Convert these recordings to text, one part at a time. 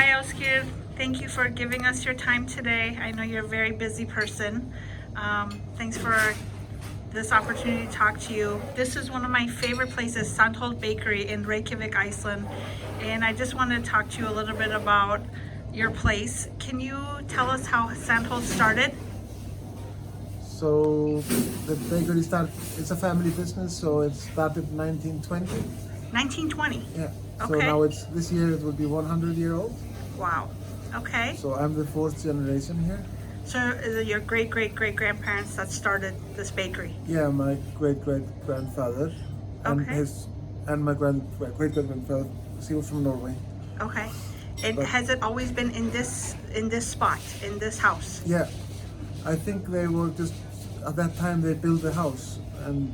Hi, Oskir. Thank you for giving us your time today. I know you're a very busy person. Thanks for this opportunity to talk to you. This is one of my favorite places, Sandholt Bakery in Reykjavik, Iceland. And I just wanted to talk to you a little bit about your place. Can you tell us how Sandholt started? So the bakery it's a family business, so it started in 1920. 1920? Yeah. So Okay. now this year it will be 100-year-old. Wow. Okay. So I'm the fourth generation here. So is it your great-great-great-grandparents that started this bakery? Yeah, my great-great-grandfather and Okay. my great-great-grandfather, he was from Norway. Okay. And But- has it always been in this spot, in this house? Yeah, I think they were just, at that time they built the house, and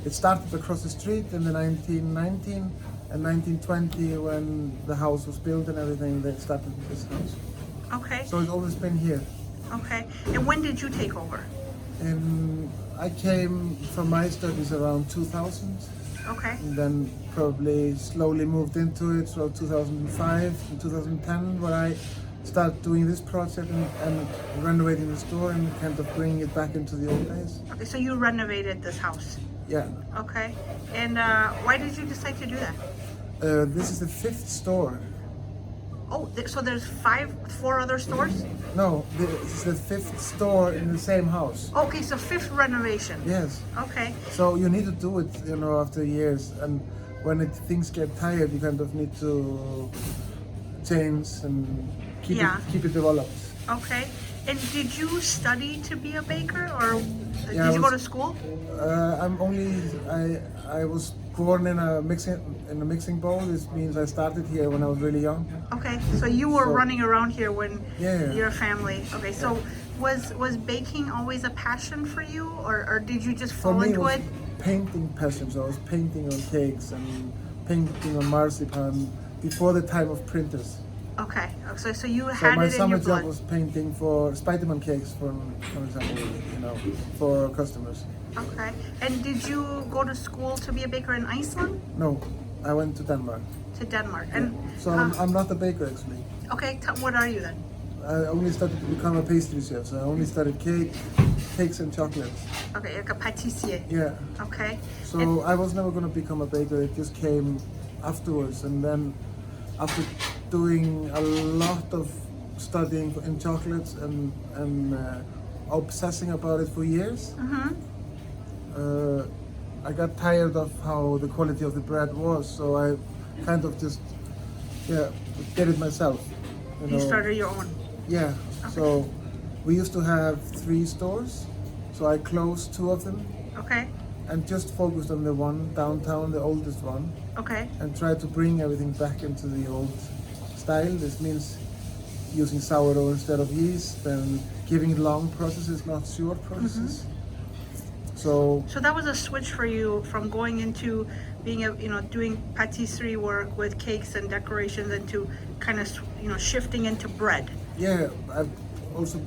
it started across the street in the 1919 and 1920 when the house was built and everything. They started this house, Okay. so it's always been here. Okay. And when did you take over? And I came from my studies around 2000, Okay. and then probably slowly moved into it. So 2005 and 2010, where I started doing this project and renovating the store and kind of bringing it back into the old days. Okay. So you renovated this house. Yeah. Okay. And why did you decide to do that? This is the fifth store. Oh, so there's four other stores? No, this is the fifth store in the same house. Okay, so fifth renovation. Yes. Okay. So you need to do it, after years, and when things get tired, you kind of need to change and keep it developed. Okay. And did you study to be a baker, or Yeah, did you go to school? I was born in a mixing bowl. This means I started here when I was really young. Okay, so you were running around here when Yeah. your family. Okay, so was baking always a passion for you, or did you just For fall me, into was it? painting passion. So I was painting on cakes and painting on marzipan before the time of printers. Okay, so you So had my it in summer your job blood. was painting for Spiderman cakes, for example, for customers. Okay, and did you go to school to be a baker in Iceland? No, I went to Denmark. To Denmark, and So I'm not a baker actually. okay, what are you then? I only started to become a pastry chef, so I only studied cakes and chocolates. Okay, like a pâtissier. Yeah. Okay. So And- I was never going to become a baker. It just came afterwards, and then after doing a lot of studying in chocolates and obsessing about it for years, I got tired of how the quality of the bread was. So I kind of just did it myself. You started your own. Yeah. So we used to have 3 stores, so I closed 2 of them Okay. and just focused on the one downtown, the oldest one, Okay. and tried to bring everything back into the old style. This means using sourdough instead of yeast and giving it long processes, not short processes. So So that was a switch for you from going into being doing patisserie work with cakes and decorations into kind of shifting into bread. yeah, I've also,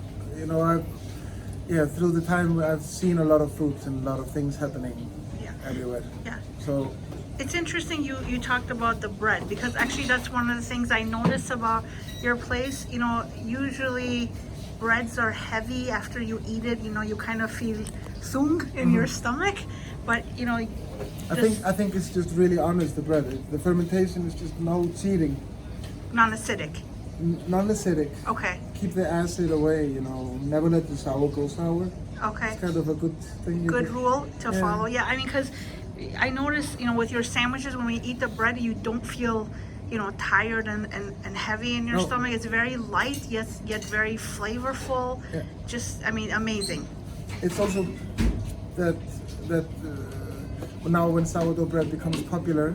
through the time I've seen a lot of fruits and a lot of things happening Yeah. everywhere. Yeah. So It's interesting you talked about the bread, because actually that's one of the things I notice about your place. Usually breads are heavy after you eat it. You kind of feel sung in your stomach, but I think it's just really honest, the bread. The fermentation is just no cheating, non-acidic. non-acidic. Okay. Keep the acid away, never let the sour go sour. Okay. It's kind of a good thing. Good rule to Yeah. follow. Yeah, I mean, because I notice, with your sandwiches, when we eat the bread, you don't feel, tired and heavy in your No. stomach. It's very light, yet very flavorful. Yeah. Just, I mean, amazing. It's also that now when sourdough bread becomes popular,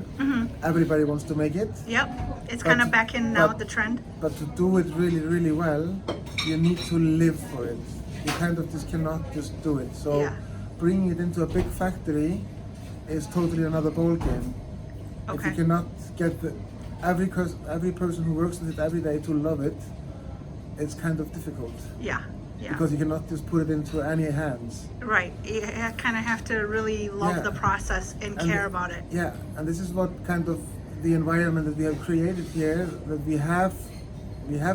everybody wants to make it. Yep, it's But- kind of back in now, but- the trend. But to do it really, really well, you need to live for it. You kind of just cannot just do it. So Yeah. bringing it into a big factory is totally another ball game. If Okay. you cannot get every person who works with it every day to love it, it's kind of difficult. Yeah, yeah. Because you cannot just put it into any hands. Right, you kind of have to really love Yeah. the process and And care the- about it. Yeah, and this is what kind of the environment that we have created here, that we have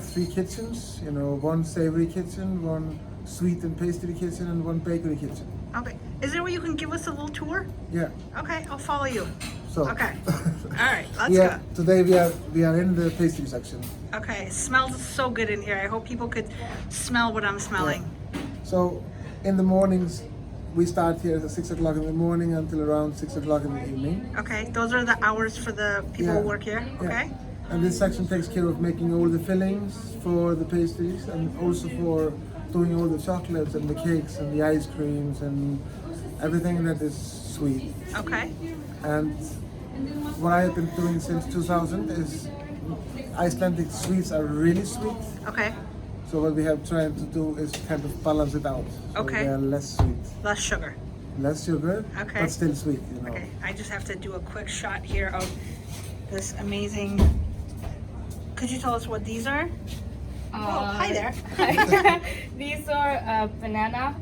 3 kitchens, you know, 1 savory kitchen, 1 sweet and pastry kitchen, and 1 bakery kitchen. Okay. Is there a way you can give us a little tour? Yeah. Okay, I'll follow you. So. Okay. All right, let's Yeah. go. Today we are in the pastry section. Okay, it smells so good in here. I hope people could smell what I'm smelling. So, in the mornings, we start here at 6 o'clock in the morning until around 6 o'clock in the evening. Okay, those are the hours for the people who work here. Okay. And this section takes care of making all the fillings for the pastries and also for doing all the chocolates and the cakes and the ice creams and everything that is sweet. Okay. And what I have been doing since 2000 is Icelandic sweets are really sweet. Okay. So what we have tried to do is kind of balance it out. So Okay. they are less sweet. Less sugar. Less sugar, Okay. but still sweet, you know. Okay, I just have to do a quick shot here of this amazing. Could you tell us what these are? Oh, hi there. These are banana.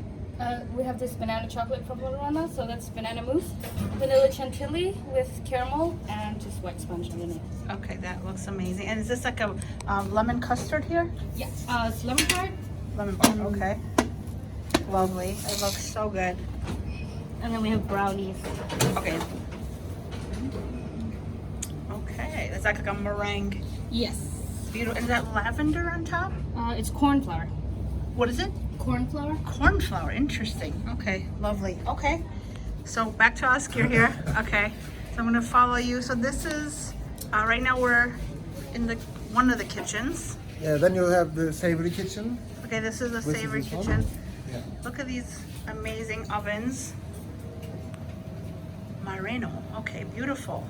We have this banana chocolate from Bolorana, so that's banana mousse, vanilla chantilly with caramel, and just white sponge underneath. Okay, that looks amazing. And is this like a lemon custard here? Yeah, it's lemon tart, Lemon bar. Okay. Lovely. It looks so good. and then we have brownies. Okay. Okay, that's like a meringue. Yes. Beautiful. Is that lavender on top? It's corn flour. What is it? Corn flour? Corn flour. Interesting. Okay, lovely. Okay, so back to us. You're here. Okay, so I'm gonna follow you. So this is right now we're in the one of the kitchens. Yeah, then you have the savory kitchen. Okay, this is a Which is savory this one? kitchen. Yeah. Look at these amazing ovens. Murano. Okay, beautiful.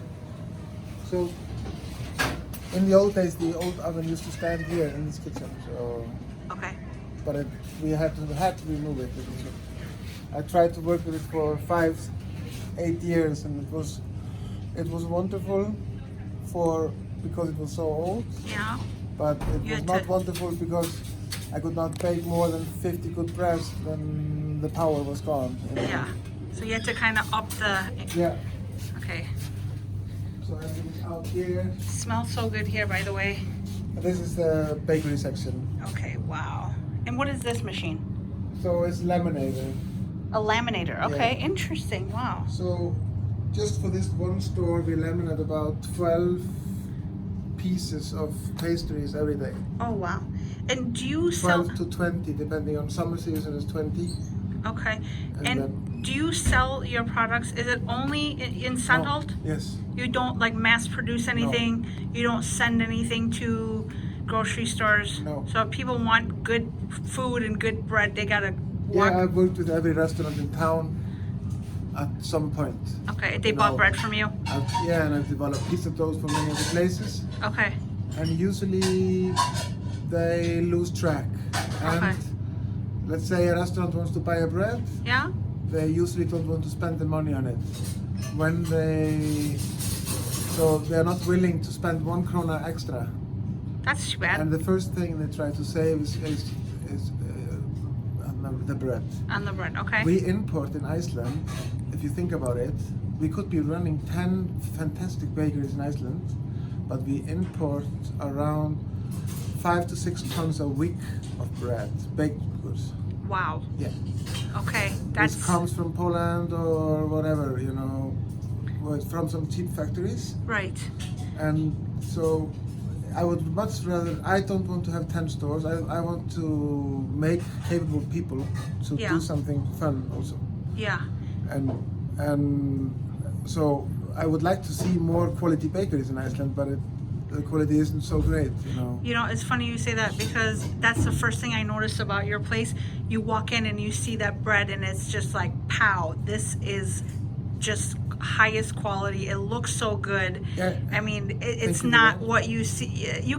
So, in the old days, the old oven used to stand here in this kitchen. So, Okay. but we had to remove it. I tried to work with it for 5-8 years, and it was wonderful because it was so old. Yeah. But it You was had not to- wonderful because I could not bake more than 50 good breads when the power was gone. You know? Yeah. So you had to kind of up the. Yeah. Okay. So everything's out here. Smells so good here, by the way. This is the bakery section. Okay. Wow. And what is this machine? So it's laminator. A laminator. Okay. Yeah. Interesting. Wow. So just for this one store, we laminate about 12 pieces of pastries every day. Oh wow. And do you sell? 12 to 20, depending on summer season is 20. Okay. And And then- do you sell your products? Is it only in Sandholt? Yes. You don't like mass produce anything. You don't send anything to grocery stores. No. So if people want good food and good bread, they gotta walk. Yeah, I've worked with every restaurant in town at some point. Okay. They bought No. bread from you. And I've developed pizza doughs from many other places. Okay. And usually they lose track. And Okay. let's say a restaurant wants to buy a bread, Yeah. they usually don't want to spend the money on it. So they're not willing to spend 1 krona extra. That's too bad. And the first thing they try to save is the bread. On the bread. Okay. We import in Iceland, if you think about it, we could be running 10 fantastic bakeries in Iceland, but we import around 5 to 6 tons a week of bread, baked goods. Wow. Yeah. Okay. That's This comes from Poland or whatever, you know, from some cheap factories. right. And so I would much rather, I don't want to have 10 stores. I want to make capable people to Yeah. do something fun also. Yeah. And so I would like to see more quality bakeries in Iceland, but the quality isn't so great, you know. You know, it's funny you say that because that's the first thing I noticed about your place. You walk in and you see that bread and it's just like, pow, this is just highest quality. It looks so good. Yeah. I mean, it's Thank you. not what you see. You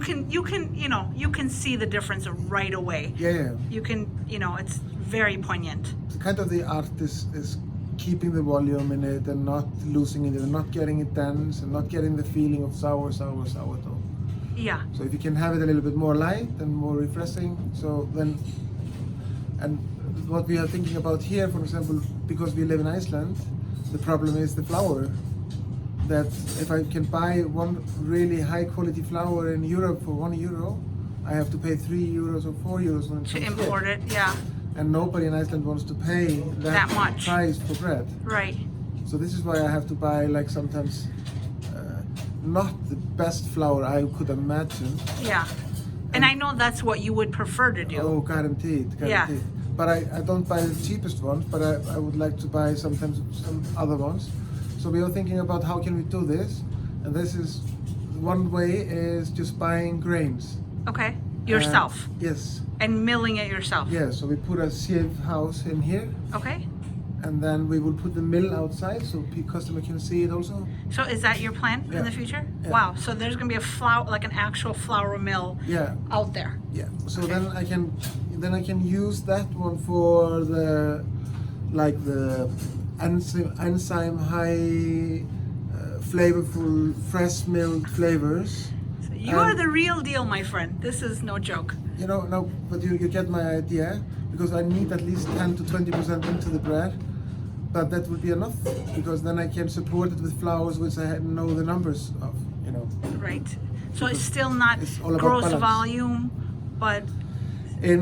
can see the difference right away. Yeah. You can, it's very poignant. Kind of the art is keeping the volume in it and not losing it and not getting it dense and not getting the feeling of sourdough. Yeah. So if you can have it a little bit more light and more refreshing, so then, and what we are thinking about here, for example, because we live in Iceland, the problem is the flour. that if I can buy one really high quality flour in Europe for €1, I have to pay €3 or €4 when it To comes import here. it, yeah, And nobody in Iceland wants to pay That much. price for bread. right. So this is why I have to buy like sometimes not the best flour I could imagine. Yeah. And I know that's what you would prefer to do. Oh, guaranteed. Yeah. But I don't buy the cheapest ones, but I would like to buy sometimes some other ones. So we are thinking about how can we do this, and this is one way is just buying grains. Okay. Yourself. Yes. And milling it yourself. Yeah. So we put a sieve house in here, Okay. and then we will put the mill outside so customer can see it also. So is that your plan in Yeah. the future? Yeah. Wow. So there's gonna be a flour, like an actual flour mill Yeah. out there. Yeah. So Okay. then I can use that one for the enzyme high flavorful fresh milled flavors. So you are the real deal, my friend. This is no joke. You know, no, but you get my idea, because I need at least 10 to 20% into the bread, but that would be enough, because then I can support it with flours which I know the numbers of, you know. Right. So it's still not It's all about gross balance. volume, but In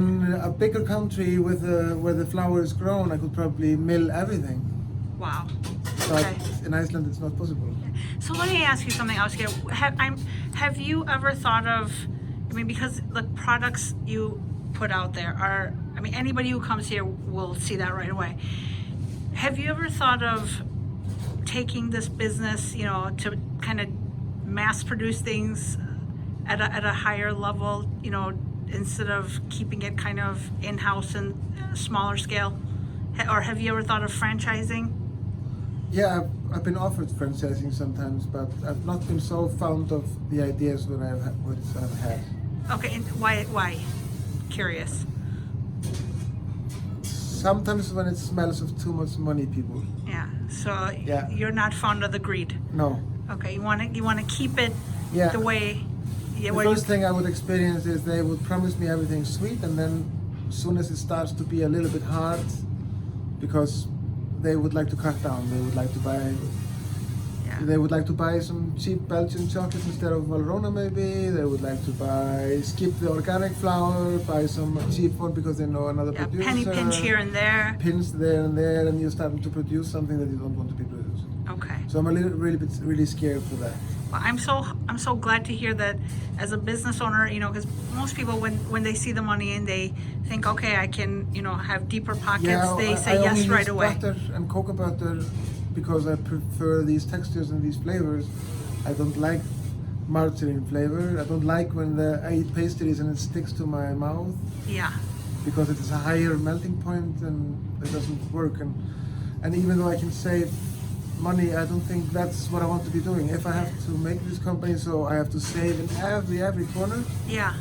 a bigger country with where the flour is grown, I could probably mill everything, wow. but Okay. in Iceland it's not possible. So let me ask you something else here. Have you ever thought of, I mean, because the products you put out there are, I mean, anybody who comes here will see that right away. Have you ever thought of taking this business, you know, to kind of mass produce things at a higher level, you know, instead of keeping it kind of in-house and smaller scale? Or have you ever thought of franchising? Yeah, I've been offered franchising sometimes, but I've not been so fond of the ideas which I've had. Okay, and why? Curious. Sometimes when it smells of too much money, people. Yeah. So Yeah. you're not fond of the greed. No. Okay. You want to keep it Yeah. the way. Yeah. The Where you, first thing I would experience is they would promise me everything sweet, and then as soon as it starts to be a little bit hard, because they would like to cut down, they would like to buy. yeah. They would like to buy some cheap Belgian chocolates instead of Valrhona maybe. They would like to skip the organic flour, buy some cheap one because they know another Yeah. producer. Penny pinch here and there. Pins there and there, and you're starting to produce something that you don't want to be producing. Okay. So I'm really scared for that. Well, I'm so glad to hear that as a business owner, you know, because most people when they see the money and they think, okay, I can, you know, have deeper pockets, they say I yes only right use away. butter and cocoa butter because I prefer these textures and these flavors. I don't like margarine flavor. I don't like when I eat pastries and it sticks to my mouth, Yeah. because it is a higher melting point and it doesn't work. And even though I can save money, I don't think that's what I want to be doing. If I have to make this company, so I have to save in every corner, Yeah.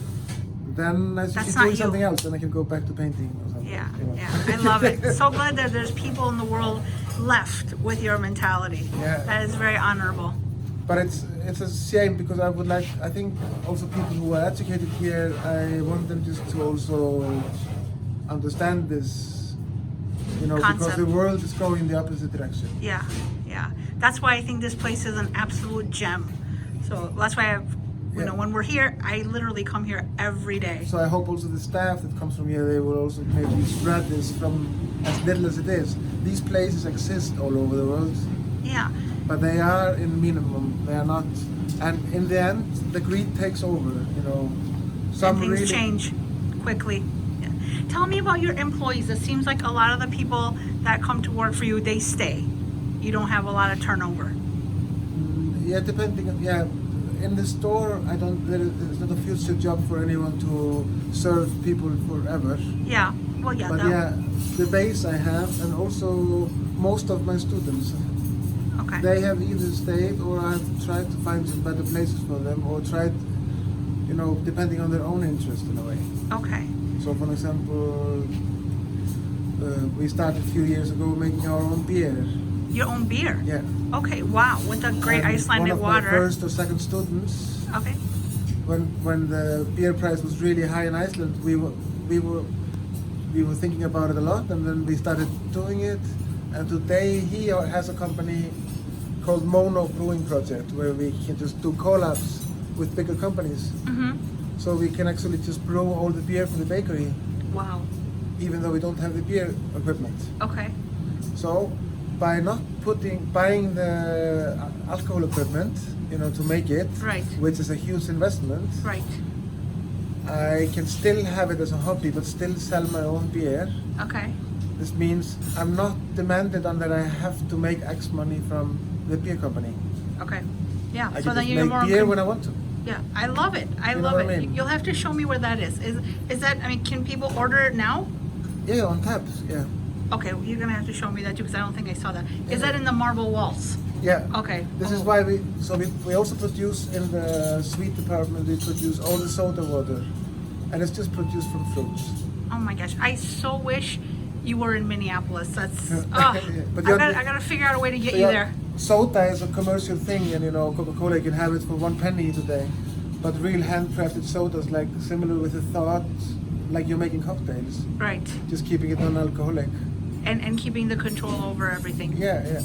then I should That's be not doing you. something else. Then I can go back to painting or something. Yeah. you know. Yeah. I love it. So glad that there's people in the world left with your mentality. Yeah. That is very honorable. But it's a shame, because I think also people who are educated here, I want them just to also understand this, you know, because Concept. the world is going in the opposite direction. Yeah, yeah. That's why I think this place is an absolute gem. So that's why you know, Yeah. when we're here, I literally come here every day. So I hope also the staff that comes from here, they will also maybe spread this from as little as it is. These places exist all over the world, Yeah, but they are in minimum. They are not, and in the end, the greed takes over. You know, and things change quickly. Yeah. Tell me about your employees. It seems like a lot of the people that come to work for you, they stay. You don't have a lot of turnover. Yeah, depending on, yeah. In the store, there's not a future job for anyone to serve people forever. Yeah, well, yeah. But that- yeah, the base I have, and also most of my students, Okay. they have either stayed or I've tried to find some better places for them, or tried, you know, depending on their own interest in a way. Okay. So, for example, we started a few years ago making our own beer. Your own beer. Yeah. Okay. Wow. With the great And Icelandic one of water. my first or second students, Okay. when the beer price was really high in Iceland, we were thinking about it a lot, and then we started doing it. And today he has a company called Mono Brewing Project, where we can just do collabs with bigger companies. So we can actually just brew all the beer for the bakery, Wow. even though we don't have the beer equipment. Okay. So by not buying the alcohol equipment, to make it, Right. which is a huge investment, Right. I can still have it as a hobby, but still sell my own beer. Okay. This means I'm not demanded on that I have to make X money from the beer company. Okay. Yeah. I so can then just you're make more. beer when I want to. Yeah, I love it. I You know love what it. I mean? You'll have to show me where that is. Is that? I mean, can people order it now? Yeah, on taps. Yeah. Okay, well, you're gonna have to show me that too, because I don't think I saw that. Is Yeah. that in the marble walls? Yeah. Okay. This is why we also produce in the sweet department. We produce all the soda water, and it's just produced from fruits. Oh my gosh, I so wish you were in Minneapolis. That's. Yeah. Oh, But I gotta figure out a way to get So you yeah, there. Soda is a commercial thing, and Coca-Cola, you can have it for 1 penny today. But real handcrafted sodas, like similar with the thought, like you're making cocktails, Right. just keeping it non-alcoholic. And keeping the control over everything. Yeah, yeah.